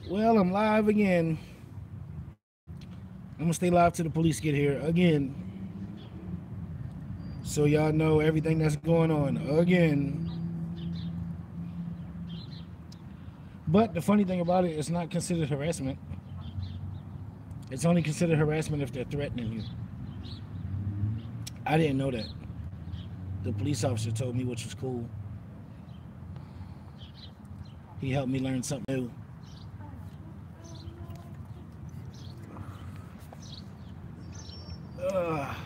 Well, I'm live again. I'm gonna stay live till the police get here again, so y'all know everything that's going on again. But the funny thing about it, it's not considered harassment. It's only considered harassment if they're threatening you. I didn't know that. The police officer told me, which was cool. He helped me learn something new. Ugh.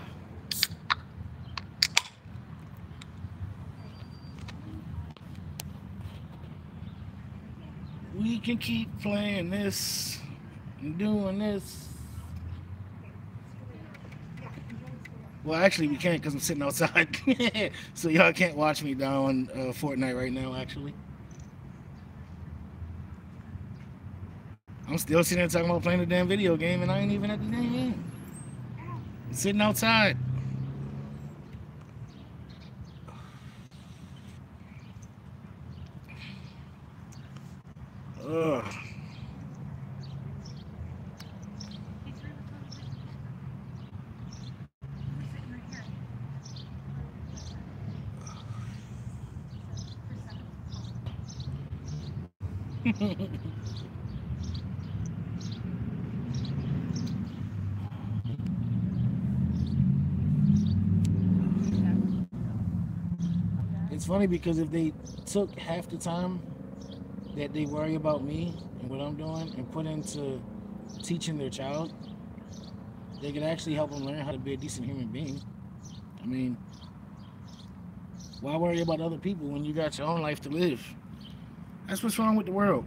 We can keep playing this and doing this. Well, actually, we can't because I'm sitting outside. So y'all can't watch me down Fortnite right now, actually. I'm still sitting there talking about playing the damn video game, and I ain't even at the damn game. I'm sitting outside. Ugh. It's funny because if they took half the time that they worry about me and what I'm doing and put into teaching their child, they could actually help them learn how to be a decent human being. I mean, why worry about other people when you got your own life to live? That's what's wrong with the world.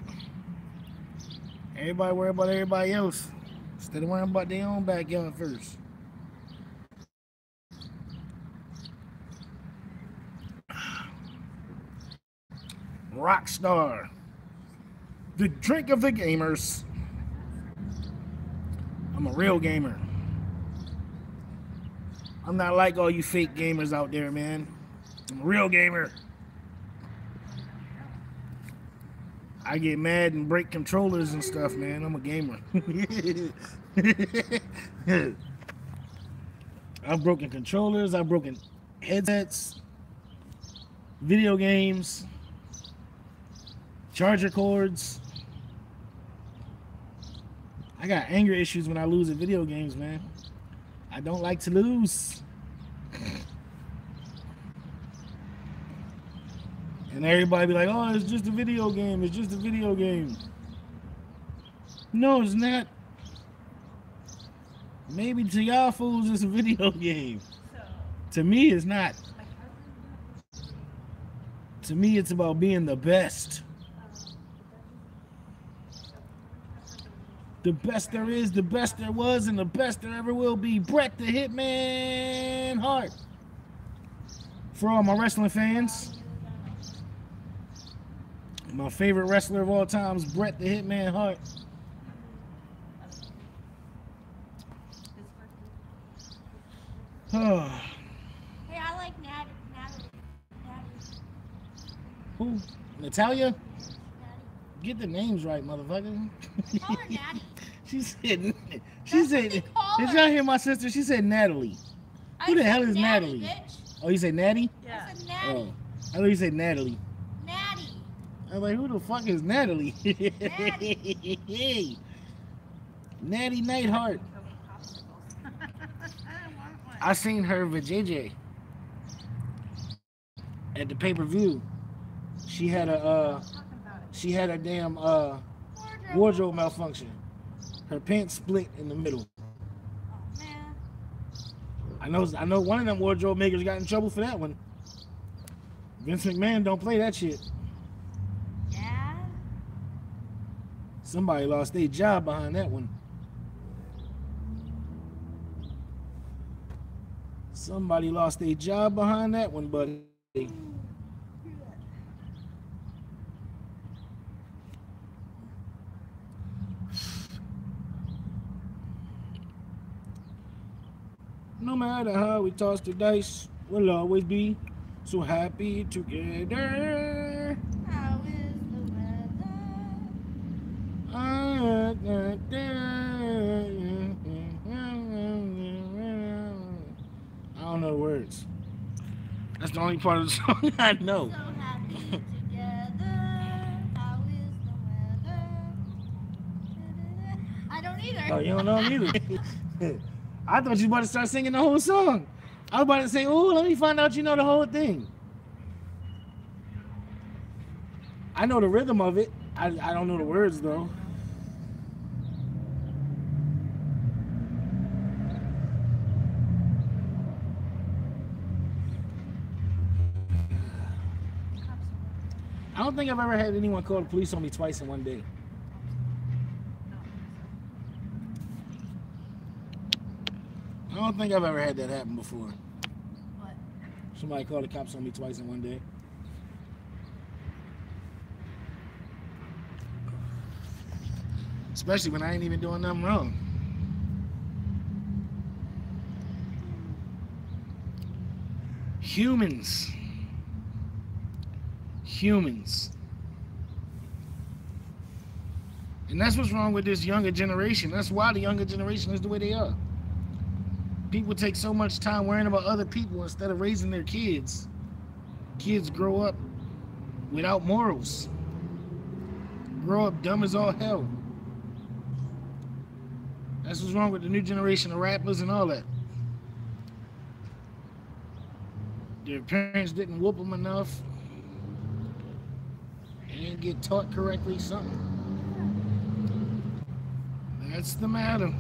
Everybody worry about everybody else instead of worrying about their own backyard first. Rockstar, the drink of the gamers. I'm a real gamer. I'm not like all you fake gamers out there, man. I'm a real gamer. I get mad and break controllers and stuff, man. I'm a gamer. I've broken controllers, I've broken headsets, video games, charger cords. I got anger issues when I lose at video games, man. I don't like to lose. And everybody be like, oh, it's just a video game. It's just a video game. No, it's not. Maybe to y'all fools, it's a video game. To me, it's not. To me, it's about being the best. The best there is, the best there was, and the best there ever will be. Bret the Hitman Hart. For all my wrestling fans, my favorite wrestler of all time is Bret the Hitman Hart. Hey, I like Natalie. Who? Natalia? Natty. Get the names right, motherfucker. Call her Natty. She said, That's what they call did her. y'all hear my sister? She said Natalie. Who the hell is Natalie? Bitch. Oh, you say Natty? I said Natty. Oh, I thought you said Natalie. Natty. I was like, who the fuck is Natalie? Natty. Natty Neidhart. I seen her with JJ at the pay-per-view. She had a damn wardrobe malfunction. Her pants split in the middle. Oh, man. I know one of them wardrobe makers got in trouble for that one. Vince McMahon don't play that shit. Yeah. Somebody lost their job behind that one. Somebody lost their job behind that one, buddy. No matter how we toss the dice, we'll always be so happy together. How is the weather? That's the only part of the song I know. So happy together. How is the weather? I don't either. Oh, you don't know him either. I thought you were about to start singing the whole song. I was about to say, "Oh, let me find out you know the whole thing." I know the rhythm of it. I don't know the words though. I don't think I've ever had anyone call the police on me twice in one day. I don't think I've ever had that happen before. What? Somebody called the cops on me twice in one day. Especially when I ain't even doing nothing wrong. Humans. And that's what's wrong with this younger generation. That's why the younger generation is the way they are. People take so much time worrying about other people instead of raising their kids. Kids grow up without morals. Grow up dumb as all hell. That's what's wrong with the new generation of rappers and all that. Their parents didn't whoop them enough. They didn't get taught correctly, something. That's the matter.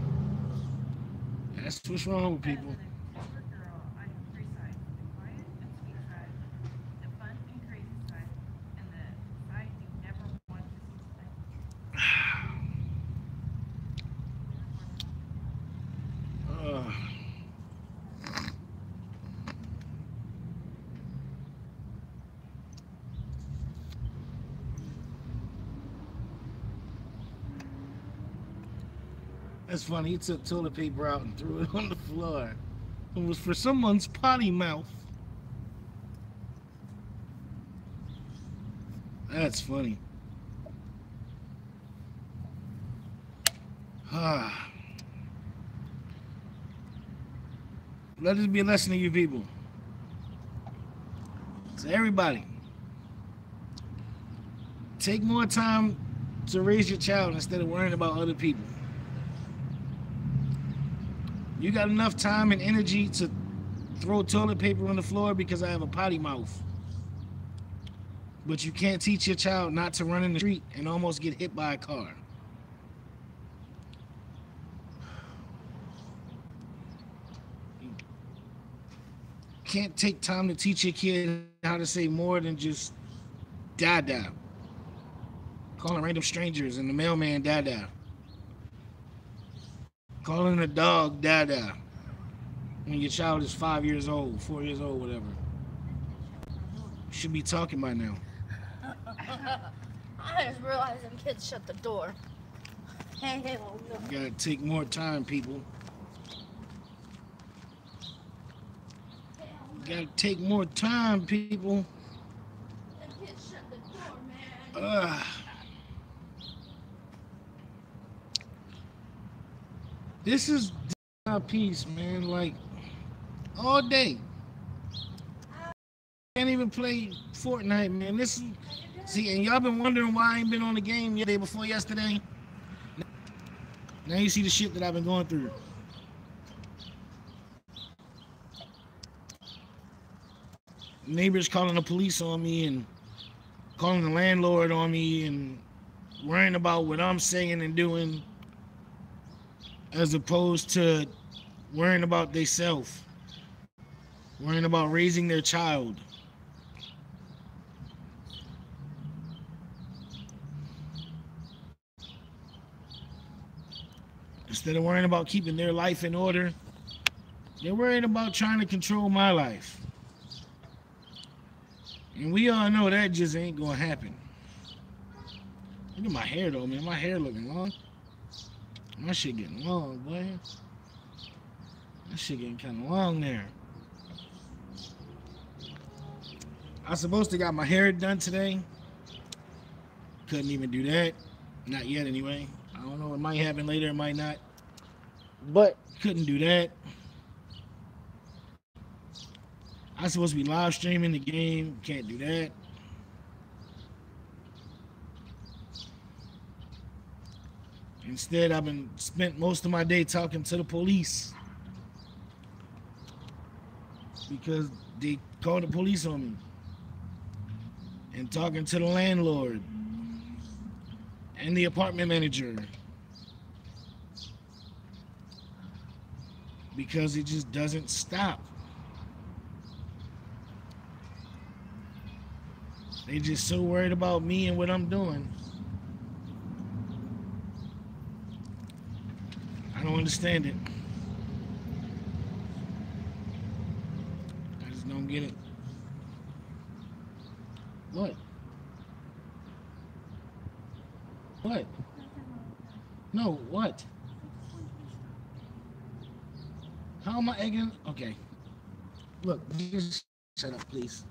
That's what's wrong with people. That's funny. He took toilet paper out and threw it on the floor. It was for someone's potty mouth. That's funny. Let this be a lesson to you people. To everybody. Take more time to raise your child instead of worrying about other people. You got enough time and energy to throw toilet paper on the floor because I have a potty mouth. But you can't teach your child not to run in the street and almost get hit by a car. You can't take time to teach your kid how to say more than just dada. Calling random strangers and the mailman dada. Calling a dog dada when your child is 5 years old, 4 years old, whatever. You should be talking by now. I just realized them kids shut the door. Hey, no. You gotta take more time, people. You gotta take more time, people. Them kids shut the door, man. This is my piece, man. Like, all day. Can't even play Fortnite, man. This is, see, and y'all been wondering why I ain't been on the game the day before yesterday. Now you see the shit that I've been going through. Neighbors calling the police on me and calling the landlord on me and worrying about what I'm saying and doing, as opposed to worrying about themselves, worrying about raising their child. Instead of worrying about keeping their life in order, they're worried about trying to control my life. And we all know that just ain't gonna happen. Look at my hair though, man. My hair looking long. My shit getting long, boy. That shit getting kind of long there. I was supposed to got my hair done today. Couldn't even do that. Not yet, anyway. I don't know. It might happen later. It might not. But couldn't do that. I'm supposed to be live streaming the game. Can't do that. Instead, I've been spent most of my day talking to the police because they called the police on me, and talking to the landlord and the apartment manager because it just doesn't stop. They just so worried about me and what I'm doing. I don't understand it. I just don't get it. What? What? No, what? How am I egging? Okay. Look, just shut up, please.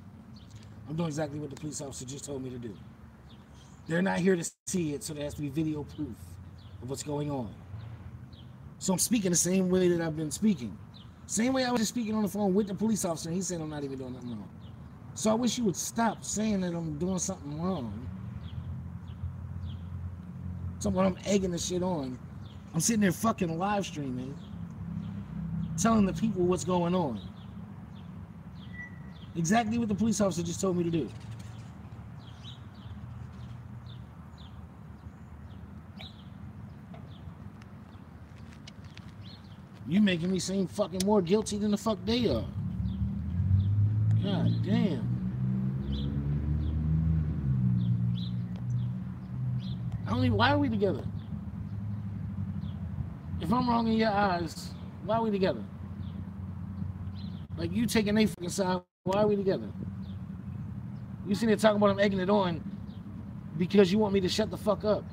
I'm doing exactly what the police officer just told me to do. They're not here to see it, so there has to be video proof of what's going on. So I'm speaking the same way that I've been speaking. Same way I was just speaking on the phone with the police officer, and he said I'm not even doing nothing wrong. So I wish you would stop saying that I'm doing something wrong. So when I'm egging the shit on, I'm sitting there fucking live streaming, telling the people what's going on. Exactly what the police officer just told me to do. You making me seem fucking more guilty than the fuck they are. God damn. I don't even, why are we together? If I'm wrong in your eyes, why are we together? Like, you taking a fucking side, why are we together? You sitting there talking about I'm egging it on because you want me to shut the fuck up.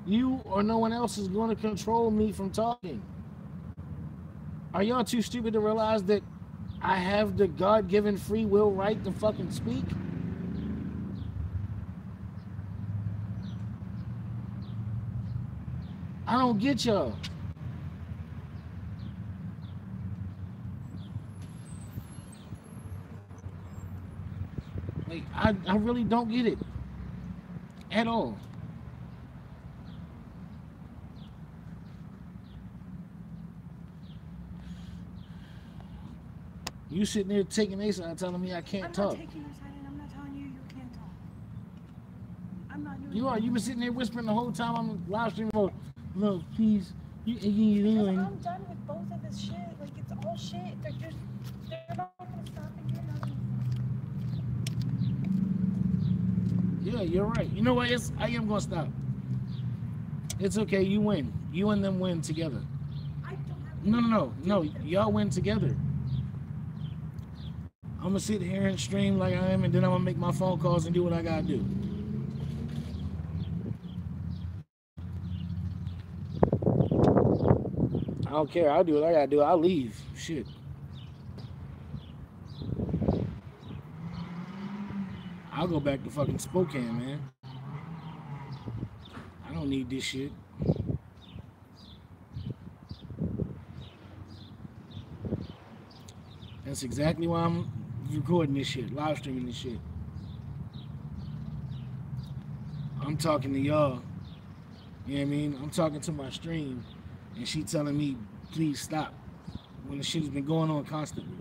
You or no one else is going to control me from talking. Are y'all too stupid to realize that I have the God-given free will right to fucking speak? I don't get y'all. Like, I really don't get it. At all. You sitting there taking a side telling me I can't talk. I'm not taking your side and I'm not telling you you can't talk. I'm not doing You are. You been sitting there whispering the whole time I'm live streaming. Oh, look, please. You doing? I'm done with both of this shit. Like, it's all shit. They're not gonna stop and you're not gonna. Yeah, you're right. You know what? I am gonna stop. It's okay. You win. You and them win together. I don't have No. Y'all win together. I'm gonna sit here and stream like I am, and then I'm gonna make my phone calls and do what I gotta do. I don't care. I'll do what I gotta do. I'll leave. Shit. I'll go back to fucking Spokane, man. I don't need this shit. That's exactly why I'm recording this shit, live streaming this shit. I'm talking to y'all. You know what I mean? I'm talking to my stream, and she telling me, please stop, when the shit has been going on constantly.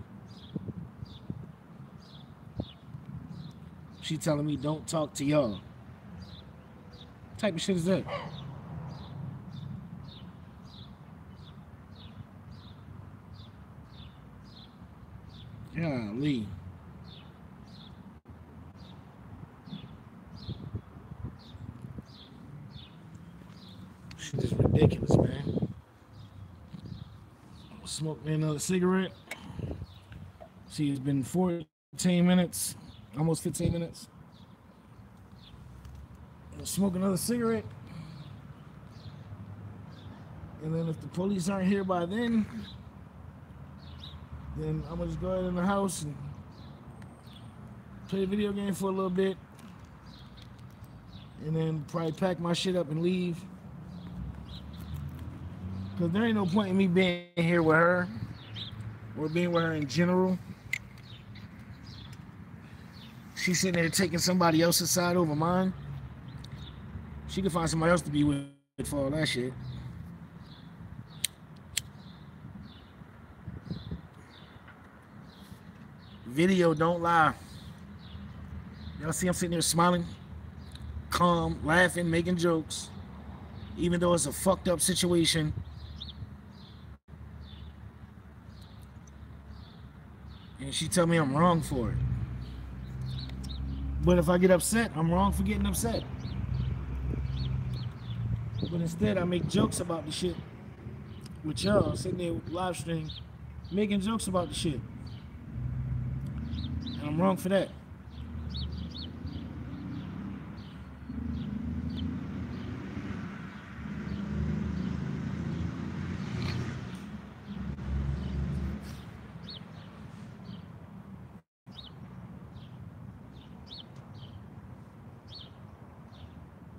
She telling me, don't talk to y'all. What type of shit is that? Golly. Shit is ridiculous, man. Smoke me another cigarette. See, it's been 14 minutes, almost 15 minutes. I'll smoke another cigarette. And then if the police aren't here by then I'm gonna just go out in the house and play a video game for a little bit. And then probably pack my shit up and leave. Because there ain't no point in me being here with her or being with her in general She's sitting there taking somebody else's side over mine. She could find somebody else to be with for all that shit. Video don't lie. Y'all see I'm sitting there smiling, calm, laughing, making jokes, even though it's a fucked up situation. And she tell me I'm wrong for it. But if I get upset, I'm wrong for getting upset. But instead, I make jokes about the shit with y'all sitting there live stream, making jokes about the shit. And I'm wrong for that.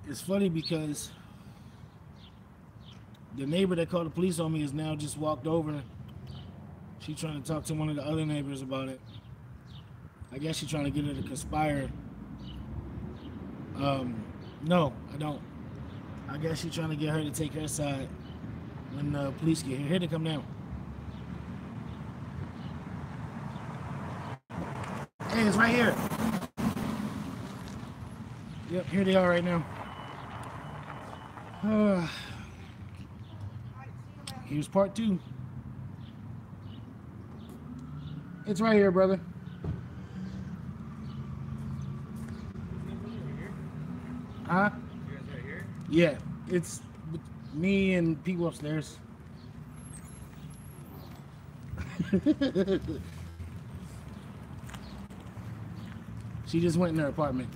It's funny because the neighbor that called the police on me has now just walked over. She's trying to talk to one of the other neighbors about it. I guess she's trying to get her to conspire. No, I don't. I guess she's trying to get her to take her side when the police get here. Here they come now. Hey, it's right here. Yep, here they are right now. Here's part 2. It's right here, brother. Huh? You guys right here? Yeah, it's me and people upstairs. She just went in her apartment.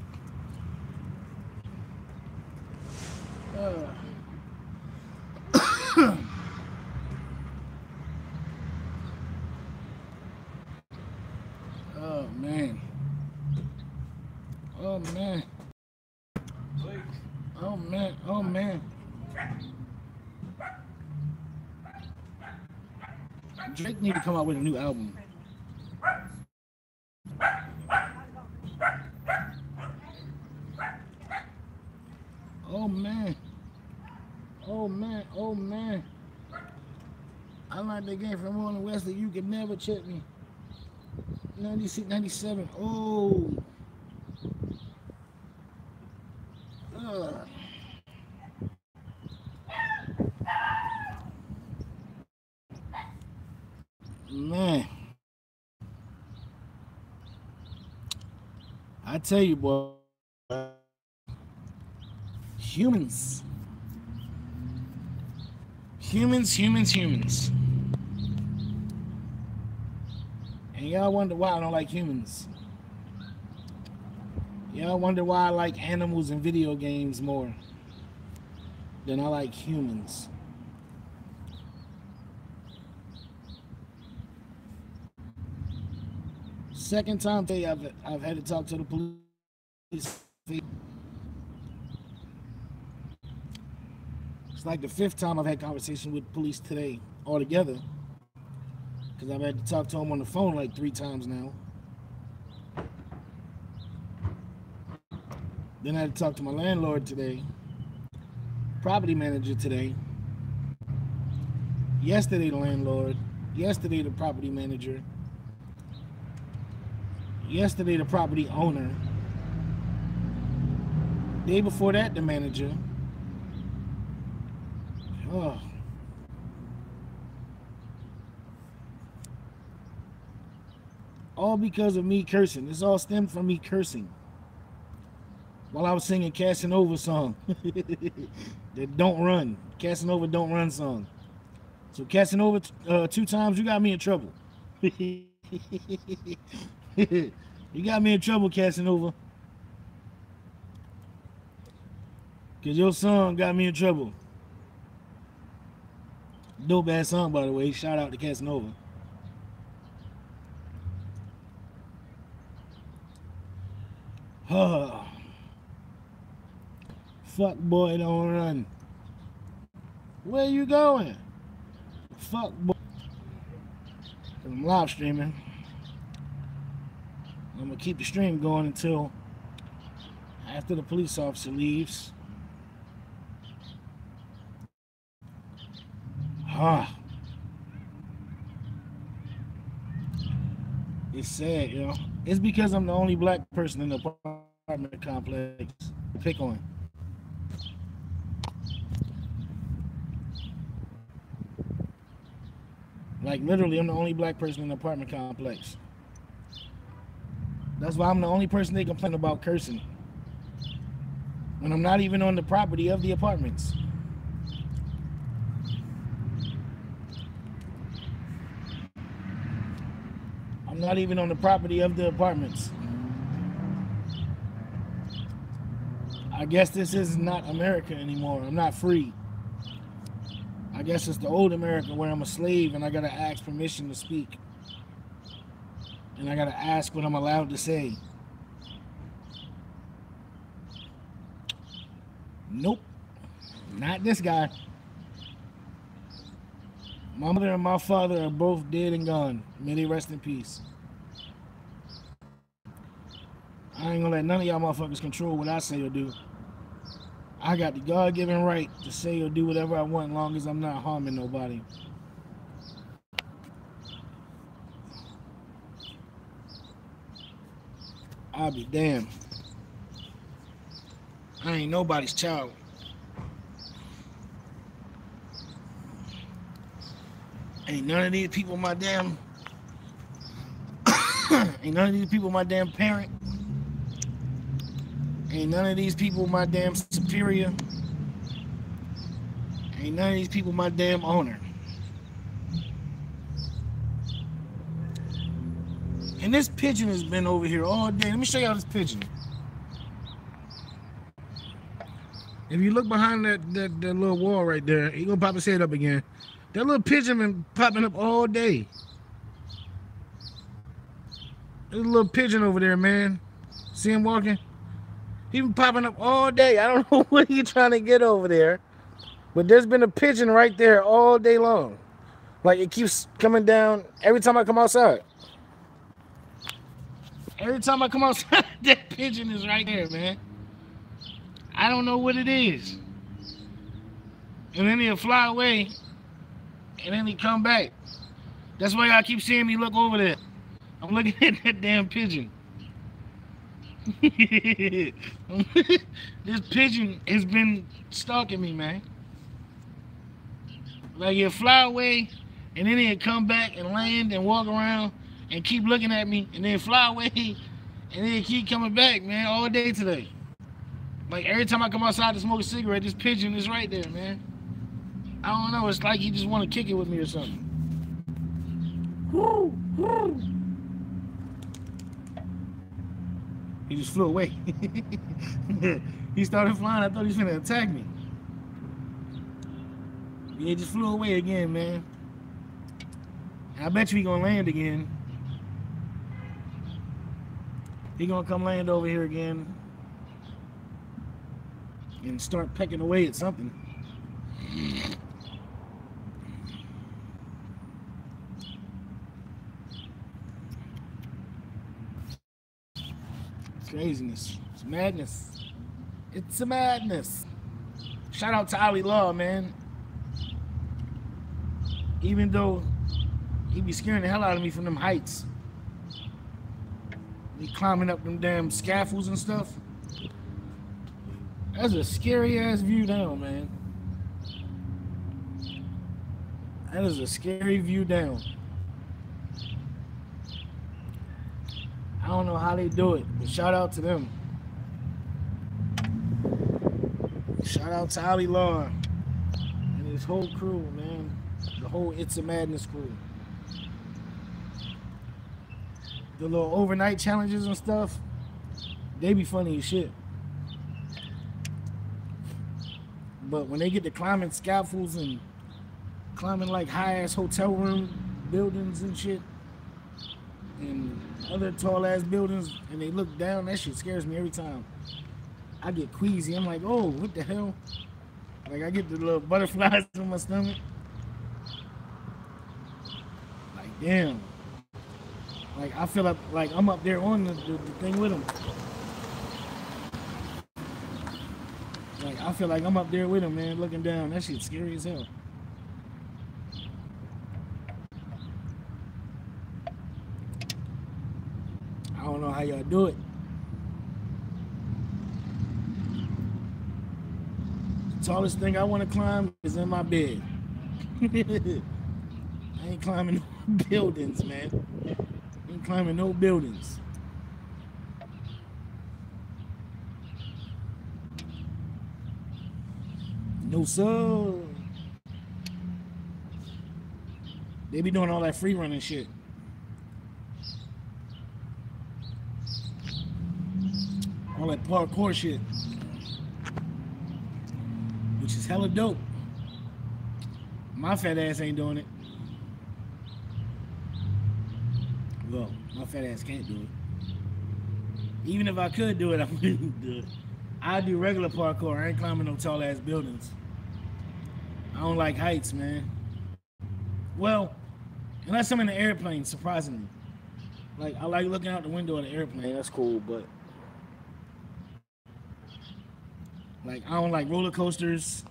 Oh man. Oh man. Oh man. Oh man. Drake need to come out with a new album. Oh man. Oh man. Oh man. I like that game from Rolling Wesley. You can never check me. 96, 97. Oh. Man. I tell you, boy. Humans. Humans. And y'all wonder why I don't like humans. Y'all wonder why I like animals in video games more than I like humans. Second time today I've had to talk to the police. It's like the 5th time I've had conversation with police today altogether. Because I've had to talk to them on the phone like 3 times now. Then I had to talk to my landlord today. Property manager today. Yesterday the landlord. Yesterday the property manager. Yesterday the property owner. Day before that the manager. Oh. All because of me cursing. This all stemmed from me cursing while I was singing Casanova song. That Don't Run. Casanova Don't Run song. So Casanova 2 times, you got me in trouble. You got me in trouble, Casanova. Because your song got me in trouble. Dope ass song, by the way. Shout out to Casanova. Fuck boy, don't run. Where you going? Fuck boy. I'm live streaming. I'm gonna keep the stream going until after the police officer leaves. Ah, it's sad, you know. It's because I'm the only black person in the apartment complex to pick on. Like literally, I'm the only black person in the apartment complex. That's why I'm the only person they complain about cursing when I'm not even on the property of the apartments. I'm not even on the property of the apartments. I guess this is not America anymore. I'm not free. I guess it's the old America where I'm a slave and I gotta ask permission to speak. And I gotta ask what I'm allowed to say. Nope. Not this guy. My mother and my father are both dead and gone. May they rest in peace. I ain't gonna let none of y'all motherfuckers control what I say or do. I got the God-given right to say or do whatever I want as long as I'm not harming nobody. I'll be damned. I ain't nobody's child. Ain't none of these people my damn ain't none of these people my damn parent. Ain't none of these people my damn superior. Ain't none of these people my damn owner. And this pigeon has been over here all day. Let me show y'all this pigeon. If you look behind that little wall right there, he gonna pop his head up again. That little pigeon been popping up all day. There's a little pigeon over there, man. See him walking? He been popping up all day. I don't know what he's trying to get over there. But there's been a pigeon right there all day long. Like it keeps coming down every time I come outside. Every time I come outside, that pigeon is right there, man. I don't know what it is. And then he'll fly away. And then he come back. That's why y'all keep seeing me look over there. I'm looking at that damn pigeon. This pigeon has been stalking me, man. Like he'll fly away, and then he'll come back and land and walk around and keep looking at me, and then fly away, and then he'll keep coming back, man, all day today. Like every time I come outside to smoke a cigarette, this pigeon is right there, man. I don't know, it's like he just want to kick it with me or something. Woo, woo. He just flew away. He started flying. I thought he was gonna attack me. Yeah, he just flew away again, man. And I bet you he gonna land again. He gonna come land over here again and start pecking away at something. Craziness. It's madness. It's a madness. Shout out to Ali Law, man. Even though he be scaring the hell out of me from them heights. He climbing up them damn scaffolds and stuff. That's a scary ass view down, man. That is a scary view down. I don't know how they do it, but shout out to them. Shout out to Ali Law and his whole crew, man. The whole It's a Madness crew. The little overnight challenges and stuff, they be funny as shit. But when they get to climbing scaffolds and climbing like high-ass hotel room buildings and shit, and other tall-ass buildings, and they look down, that shit scares me every time. I get queasy. I'm like, oh, what the hell? Like, I get the little butterflies in my stomach. Like, damn. Like I feel like I'm up there on the thing with him. Like I feel like I'm up there with him, man, looking down. That shit's scary as hell. I don't know how y'all do it. The tallest thing I want to climb is in my bed. I ain't climbing no buildings, man. I ain't climbing no buildings. No sir. They be doing all that free running shit. All that parkour shit. Which is hella dope. My fat ass ain't doing it. Well, my fat ass can't do it. Even if I could do it, I wouldn't do it. I do regular parkour. I ain't climbing no tall ass buildings. I don't like heights, man. Well, unless I'm in an airplane, surprisingly. Like, I like looking out the window of the airplane. That's cool, but like, I don't like roller coasters.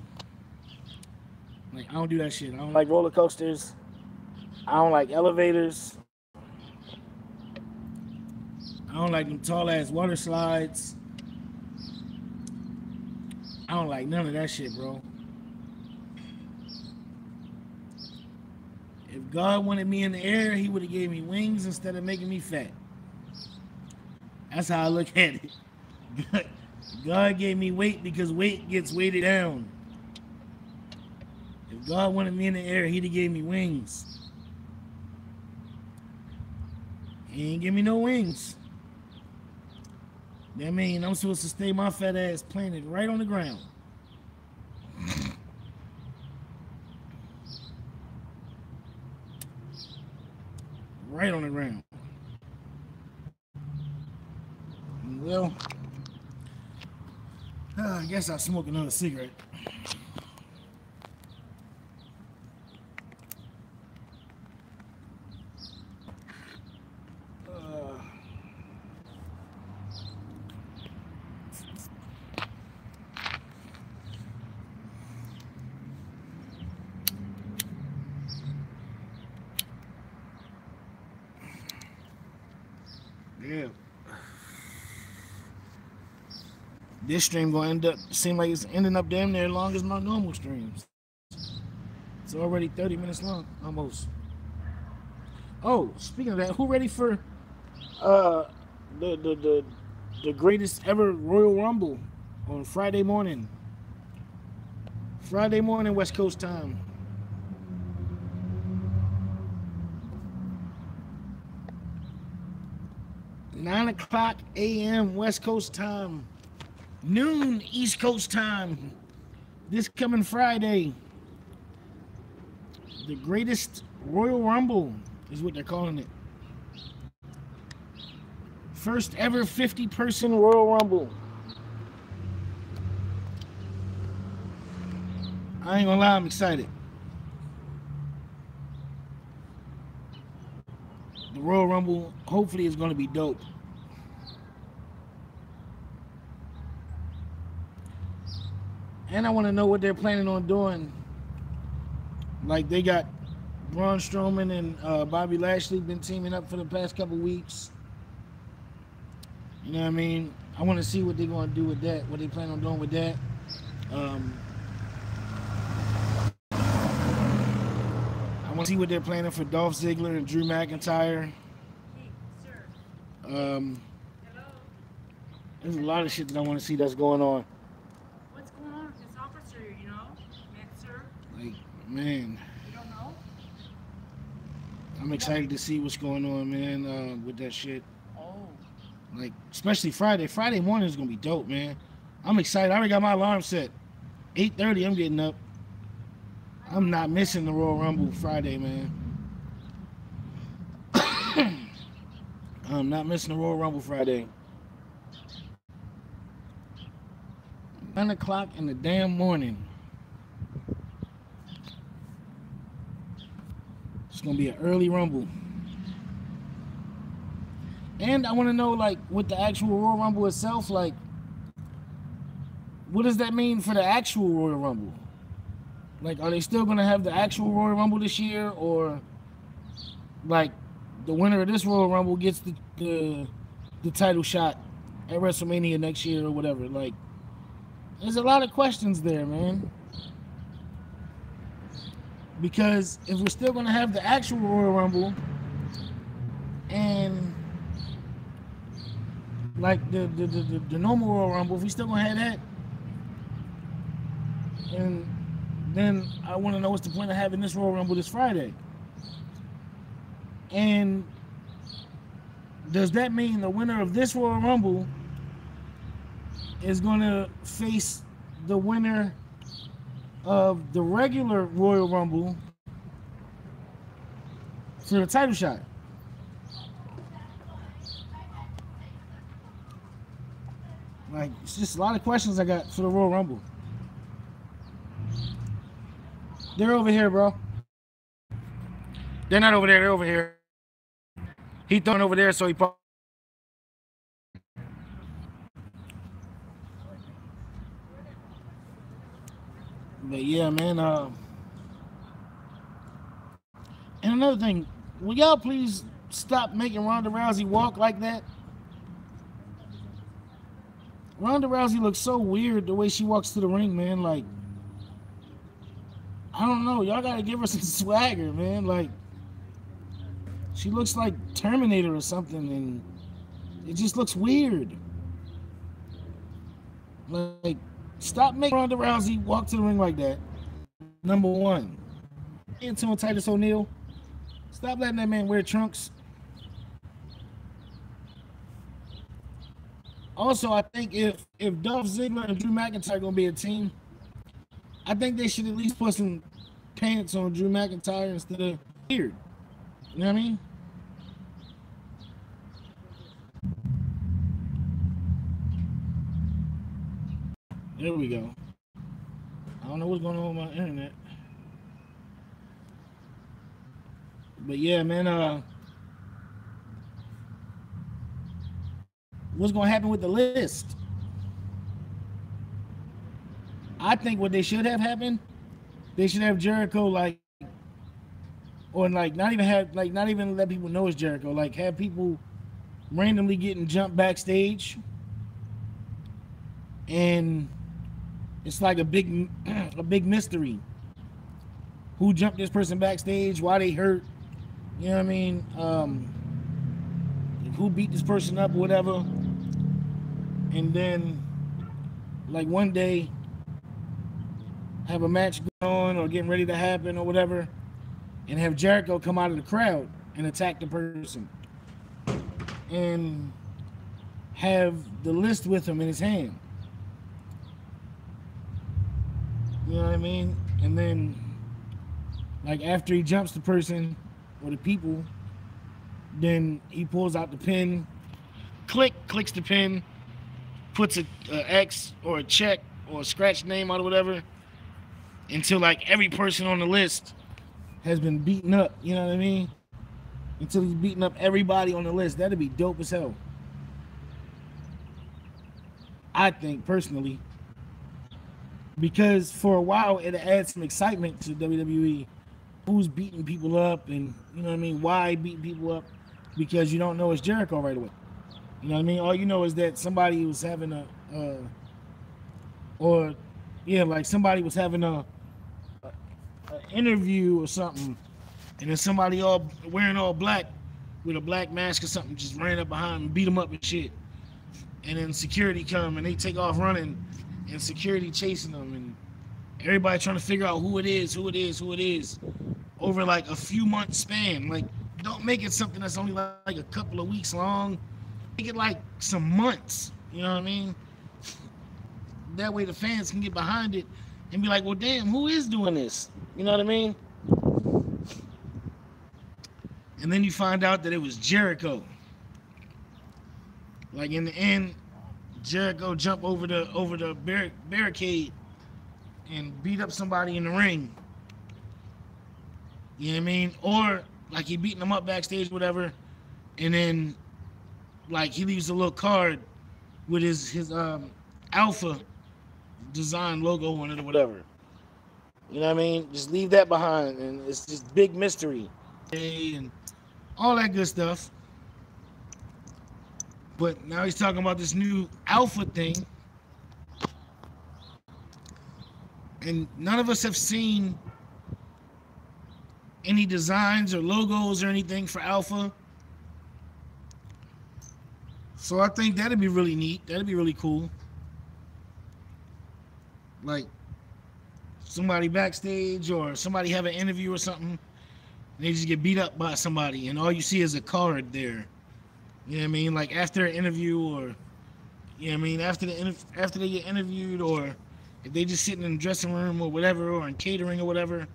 Like, I don't do that shit. I don't like roller coasters. I don't like elevators. I don't like them tall ass water slides. I don't like none of that shit, bro. If God wanted me in the air, he would have gave me wings instead of making me fat. That's how I look at it. God gave me weight because weight gets weighted down. If God wanted me in the air, he'd have gave me wings. He ain't give me no wings. That means I'm supposed to stay my fat ass planted right on the ground. Right on the ground. Well, I guess I'll smoke another cigarette. Yeah. This stream gonna seem like it's ending up damn near as long as my normal streams. It's already 30 minutes long, almost. Oh, speaking of that, who ready for the greatest ever Royal Rumble on Friday morning? Friday morning, West Coast time. Nine o'clock a.m. West Coast time, noon East Coast time. This coming Friday, the greatest Royal Rumble is what they're calling it. First ever 50-person Royal Rumble. I ain't gonna lie, I'm excited. The Royal Rumble hopefully is gonna be dope. And I want to know what they're planning on doing. Like, they got Braun Strowman and Bobby Lashley been teaming up for the past couple weeks. You know what I mean? I want to see what they're going to do with that, what they plan on doing with that. I want to see what they're planning for Dolph Ziggler and Drew McIntyre. Hey, sir. Hello? There's a lot of shit that I want to see that's going on. What's going on with this officer, you know? Sir? Like, man, You don't know? I'm excited to see what's going on, man, with that shit. Oh. Like, especially Friday. Friday morning is going to be dope, man. I'm excited. I already got my alarm set. 8:30, I'm getting up. I'm not missing the Royal Rumble Friday, man. I'm not missing the Royal Rumble Friday. 9 o'clock in the damn morning. It's going to be an early Rumble. And I want to know, like, with the actual Royal Rumble itself, like, what does that mean for the actual Royal Rumble? Like, are they still gonna have the actual Royal Rumble this year, or like the winner of this Royal Rumble gets the title shot at WrestleMania next year or whatever? Like, there's a lot of questions there, man. Because if we're still gonna have the actual Royal Rumble and like the normal Royal Rumble, if we still gonna have that, and then I want to know what's the point of having this Royal Rumble this Friday? And does that mean the winner of this Royal Rumble is going to face the winner of the regular Royal Rumble for the title shot? Like, it's just a lot of questions I got for the Royal Rumble. They're over here, bro. They're not over there. They're over here. He throwing over there, so he. But yeah, man. And another thing, will y'all please stop making Ronda Rousey walk like that? Ronda Rousey looks so weird the way she walks to the ring, man. Like, I don't know. Y'all gotta give her some swagger, man. Like, she looks like Terminator or something, and it just looks weird. Like, stop making Ronda Rousey walk to the ring like that. Number one. Into Titus O'Neil. Stop letting that man wear trunks. Also, I think if Dolph Ziggler and Drew McIntyre are gonna be a team, I think they should at least put some pants on Drew McIntyre instead of beard. You know what I mean? There we go. I don't know what's going on with my internet. But yeah, man, what's gonna happen with the list? I think what they should have happened, they should have Jericho like, or like not even let people know it's Jericho. Like, have people randomly getting jumped backstage, and it's like a big mystery. Who jumped this person backstage? Why they hurt? You know what I mean? Who beat this person up or whatever? And then, like, one day, have a match going on or getting ready to happen or whatever, and have Jericho come out of the crowd and attack the person, and have the list with him in his hand. You know what I mean? And then, like, after he jumps the person or the people, then he pulls out the pin, clicks the pin, puts a X or a check or a scratch name out or whatever, until like every person on the list has been beaten up. You know what I mean? Until he's beaten up everybody on the list. That'd be dope as hell. I think, personally. Because for a while, it adds some excitement to WWE. Who's beating people up, and you know what I mean? Why beating people up? Because you don't know it's Jericho right away. You know what I mean? All you know is that somebody was having somebody was having a interview or something, and then somebody all wearing all black with a black mask or something just ran up behind and beat them up and shit. And then security come and they take off running, and security chasing them, and everybody trying to figure out who it is over like a few months span. Like, don't make it something that's only like a couple of weeks long. Make it like some months. You know what I mean? That way the fans can get behind it and be like, well, damn, who is doing this? You know what I mean? And then you find out that it was Jericho. Like, in the end, Jericho jumped over the barricade and beat up somebody in the ring. You know what I mean? Or like he beating them up backstage, whatever, and then like he leaves a little card with his Alpha design logo on it or whatever. You know what I mean? Just leave that behind, and it's just big mystery, and all that good stuff. But now he's talking about this new Alpha thing, and none of us have seen any designs or logos or anything for Alpha. So I think that'd be really neat. That'd be really cool. Like somebody backstage or somebody have an interview or something, and they just get beat up by somebody, and all you see is a card there. You know what I mean? Like after an interview, or you know what I mean, after they get interviewed, or if they just sitting in the dressing room or whatever, or in catering or whatever.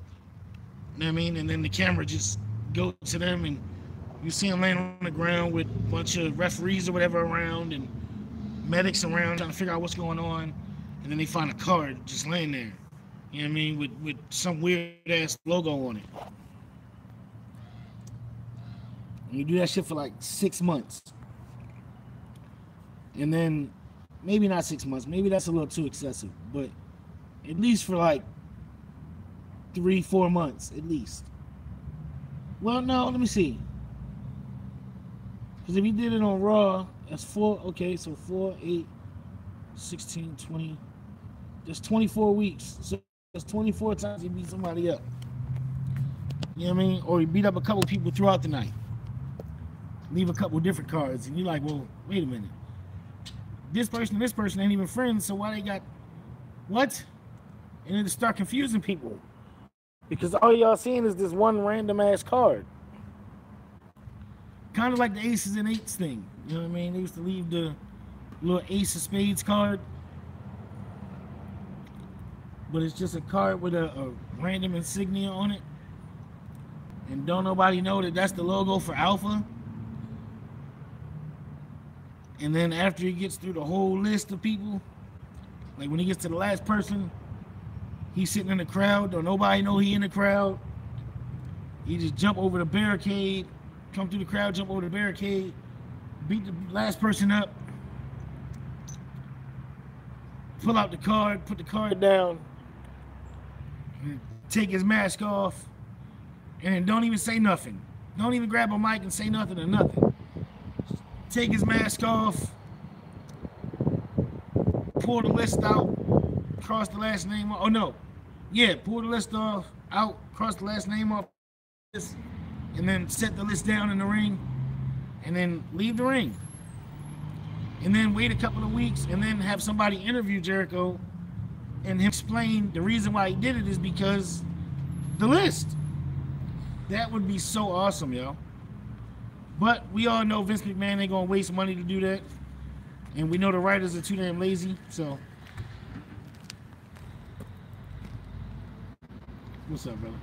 You know what I mean? And then the camera just goes to them, and you see them laying on the ground with a bunch of referees or whatever around, and medics around trying to figure out what's going on. And then they find a card just laying there. You know what I mean? With some weird ass logo on it. And you do that shit for like 6 months. And then maybe not 6 months, maybe that's a little too excessive, but at least for like 3-4 months at least. Well, no, let me see. Because if he did it on Raw, that's 4, okay, so 4, 8, 16, 20, that's 24 weeks. So that's 24 times he beat somebody up. You know what I mean? Or he beat up a couple people throughout the night. Leave a couple different cards, and you're like, well, wait a minute. This person and this person ain't even friends, so why they got what? And then to start confusing people. Because all y'all seeing is this one random ass card. Kind of like the aces and eights thing. You know what I mean? They used to leave the little ace of spades card. But it's just a card with a random insignia on it. And don't nobody know that that's the logo for Alpha. And then after he gets through the whole list of people, like when he gets to the last person, he's sitting in the crowd. Don't nobody know he in the crowd. He just jump over the barricade, come through the crowd, jump over the barricade, beat the last person up, pull out the card, put the card down, take his mask off, and then don't even say nothing. Don't even grab a mic and say nothing or nothing. Take his mask off, pull the list out, cross the last name off. Oh no, yeah, pull the list off, out, cross the last name off, and then set the list down in the ring, and then leave the ring. And then wait a couple of weeks, and then have somebody interview Jericho, and him explain the reason why he did it is because the list. That would be so awesome, yo. But we all know Vince McMahon ain't gonna waste money to do that. And we know the writers are too damn lazy, so. What's up, brother?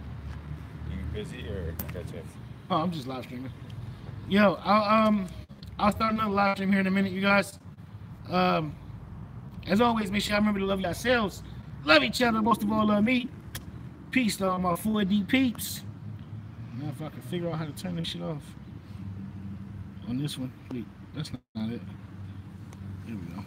You busy or catch up? Oh, I'm just live streaming. Yo, I'll start another live stream here in a minute, you guys. As always, make sure I remember to love yourselves. Love each other, most of all love me. Peace to all my 4D peeps. Now if I can figure out how to turn this shit off. On this one. Wait, that's not it. Here we go.